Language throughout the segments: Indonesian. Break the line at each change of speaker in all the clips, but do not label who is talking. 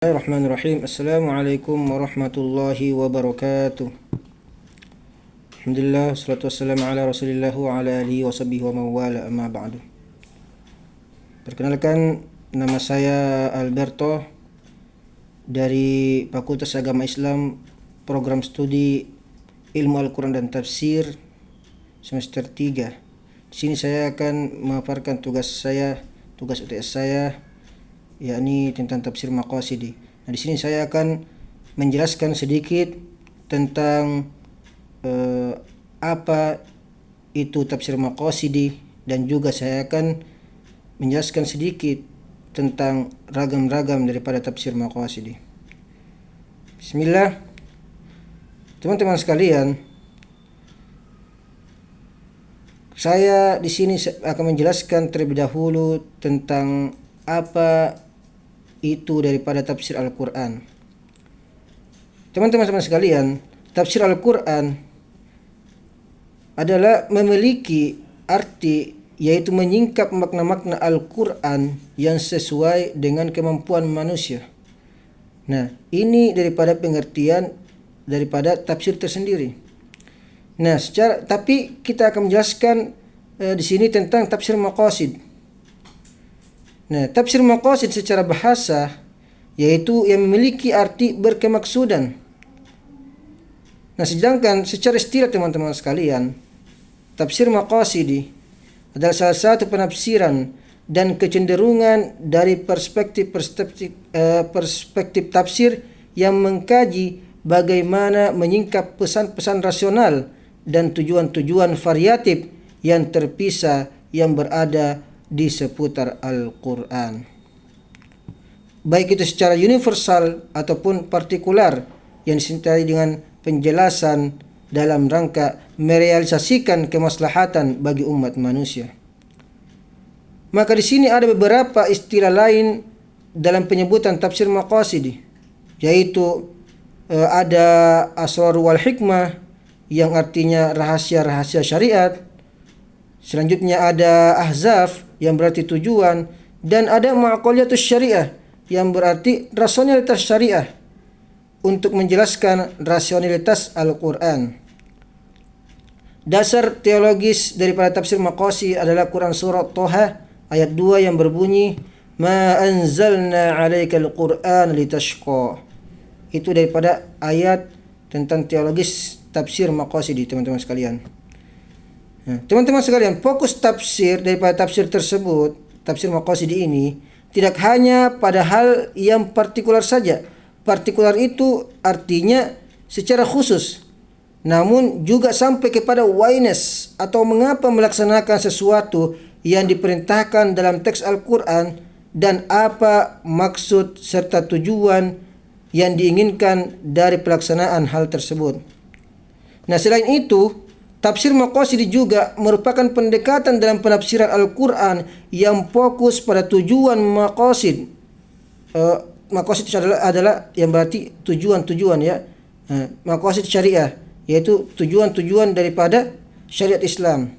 Bismillahirrahmanirrahim. Assalamualaikum warahmatullahi wabarakatuh. Alhamdulillah, salatu wassalamu ala rasulillah wa ala alihi wa sahbihi wa mawala amma ba'du. Perkenalkan, nama saya Alberto dari Fakultas Agama Islam, Program Studi Ilmu Al-Quran dan Tafsir semester 3. Di sini saya akan memaparkan tugas UTS saya, yakni tentang tafsir maqasidi. Nah, di sini saya akan menjelaskan sedikit tentang apa itu tafsir maqasidi, dan juga saya akan menjelaskan sedikit tentang ragam-ragam daripada tafsir maqasidi. Bismillah. Teman-teman sekalian, saya di sini akan menjelaskan terlebih dahulu tentang apa itu daripada tafsir Al-Quran. Teman-teman sekalian, tafsir Al-Quran adalah memiliki arti, yaitu menyingkap makna-makna Al-Quran yang sesuai dengan kemampuan manusia. Nah, ini daripada pengertian daripada tafsir tersendiri. Nah, tapi kita akan menjelaskan di sini tentang tafsir maqasid. Nah, tafsir maqasid secara bahasa yaitu yang memiliki arti berkemaksudan. Nah, sedangkan secara istilah teman-teman sekalian, tafsir maqasidi adalah salah satu penafsiran dan kecenderungan dari perspektif tafsir yang mengkaji bagaimana menyingkap pesan-pesan rasional dan tujuan-tujuan variatif yang terpisah yang berada di seputar Al-Quran, baik itu secara universal ataupun partikular, yang disertai dengan penjelasan dalam rangka merealisasikan kemaslahatan bagi umat manusia. Maka di sini ada beberapa istilah lain dalam penyebutan tafsir maqasidi, yaitu ada asrar wal hikmah yang artinya rahasia-rahasia syariat. Selanjutnya ada ahzaf yang berarti tujuan, dan ada ma'qaliyatus syariah yang berarti rasionalitas syariah untuk menjelaskan rasionalitas Al-Quran. Dasar teologis daripada tafsir maqasid adalah Quran surah Toha ayat 2 yang berbunyi ma anzalna 'alaikal Qur'an litashqa. Itu daripada ayat tentang teologis tafsir maqasidi, teman-teman sekalian. Teman-teman sekalian, fokus tafsir daripada tafsir tersebut, tafsir maqasidi ini, tidak hanya pada hal yang partikular saja. Partikular itu artinya secara khusus, namun juga sampai kepada whyness atau mengapa melaksanakan sesuatu yang diperintahkan dalam teks Al-Quran, dan apa maksud serta tujuan yang diinginkan dari pelaksanaan hal tersebut. Nah, selain itu, tafsir maqasidi juga merupakan pendekatan dalam penafsiran Al-Quran yang fokus pada tujuan maqasid. Maqasid adalah yang berarti tujuan-tujuan, ya. Maqasid syariah, yaitu tujuan-tujuan daripada syariat Islam.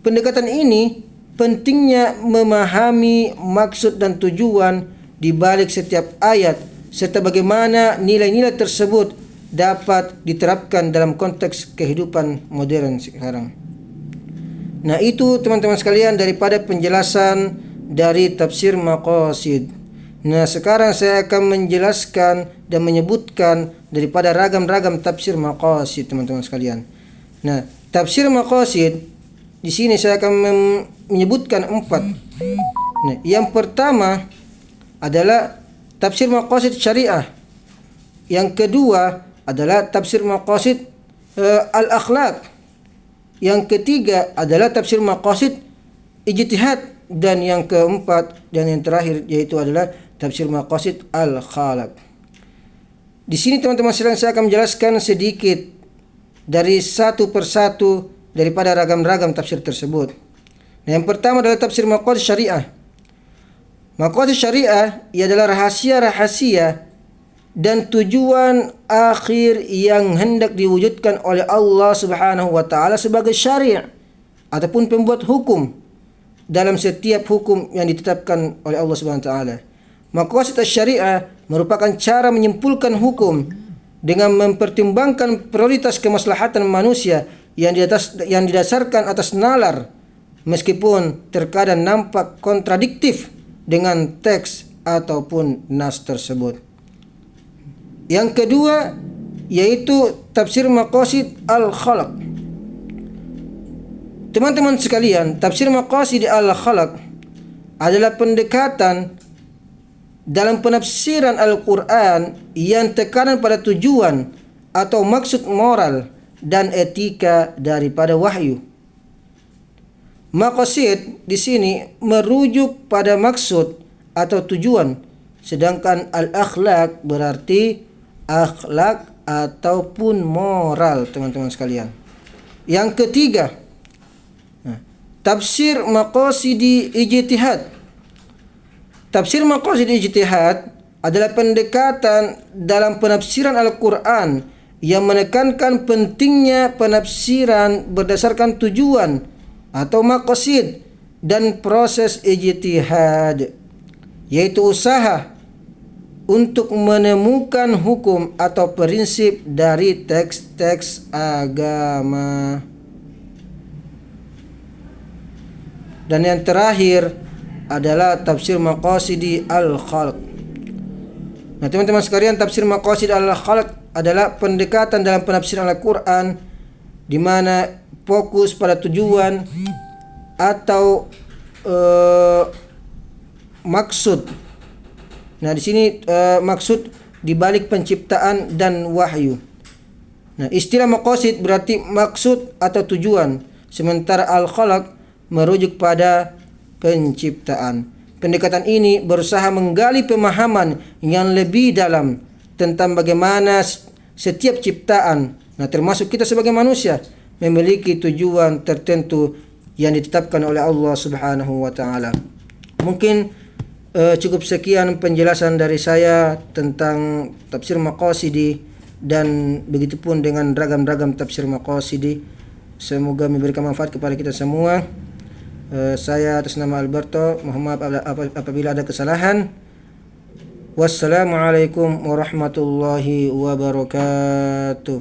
Pendekatan ini pentingnya memahami maksud dan tujuan di balik setiap ayat, serta bagaimana nilai-nilai tersebut dapat diterapkan dalam konteks kehidupan modern sekarang. Nah, itu teman-teman sekalian daripada penjelasan dari tafsir maqasid. Nah, sekarang saya akan menjelaskan dan menyebutkan daripada ragam-ragam tafsir maqasid, teman-teman sekalian. Nah, tafsir maqasid di sini saya akan menyebutkan 4. Nah, yang pertama adalah tafsir maqasid syariah. Yang kedua adalah tafsir maqasid al-akhlaq. Yang ketiga adalah tafsir maqasid ijtihad, dan yang keempat dan yang terakhir yaitu adalah tafsir maqasid al-khalaq. Di sini teman-teman sekalian, saya akan menjelaskan sedikit dari satu persatu daripada ragam-ragam tafsir tersebut. Nah, yang pertama adalah tafsir maqasid syariah. Maqasid syariah ia adalah rahasia-rahasia dan tujuan akhir yang hendak diwujudkan oleh Allah Subhanahu wa taala sebagai syari' ataupun pembuat hukum dalam setiap hukum yang ditetapkan oleh Allah Subhanahu wa taala. Maqasid syariah merupakan cara menyimpulkan hukum dengan mempertimbangkan prioritas kemaslahatan manusia yang didasarkan atas nalar, meskipun terkadang nampak kontradiktif dengan teks ataupun nas tersebut. Yang kedua yaitu tafsir maqasid al-khalaq. Teman-teman sekalian, tafsir maqasid al-khalaq adalah pendekatan dalam penafsiran Al-Quran yang tekanan pada tujuan atau maksud moral dan etika daripada wahyu. Maqasid di sini merujuk pada maksud atau tujuan, sedangkan al-akhlaq berarti akhlak ataupun moral, teman-teman sekalian. Yang ketiga, tafsir maqasidi ijtihad. Tafsir maqasid ijtihad adalah pendekatan dalam penafsiran Al-Quran yang menekankan pentingnya penafsiran berdasarkan tujuan atau maqasid dan proses ijtihad, yaitu usaha untuk menemukan hukum atau prinsip dari teks-teks agama. Dan yang terakhir adalah tafsir maqasidi al-khalq. Nah, teman-teman sekalian, tafsir maqasid al-khalq adalah pendekatan dalam penafsiran Al-Quran di mana fokus pada tujuan atau maksud. Nah, di sini maksud di balik penciptaan dan wahyu. Nah, istilah maqasid berarti maksud atau tujuan, sementara al-khalq merujuk pada penciptaan. Pendekatan ini berusaha menggali pemahaman yang lebih dalam tentang bagaimana setiap ciptaan, nah termasuk kita sebagai manusia, memiliki tujuan tertentu yang ditetapkan oleh Allah Subhanahu wa taala. Mungkin cukup sekian penjelasan dari saya tentang tafsir maqasidi dan begitupun dengan ragam-ragam tafsir maqasidi. Semoga memberikan manfaat kepada kita semua. Saya atas nama Alberto, mohon maaf apabila ada kesalahan. Wassalamualaikum warahmatullahi wabarakatuh.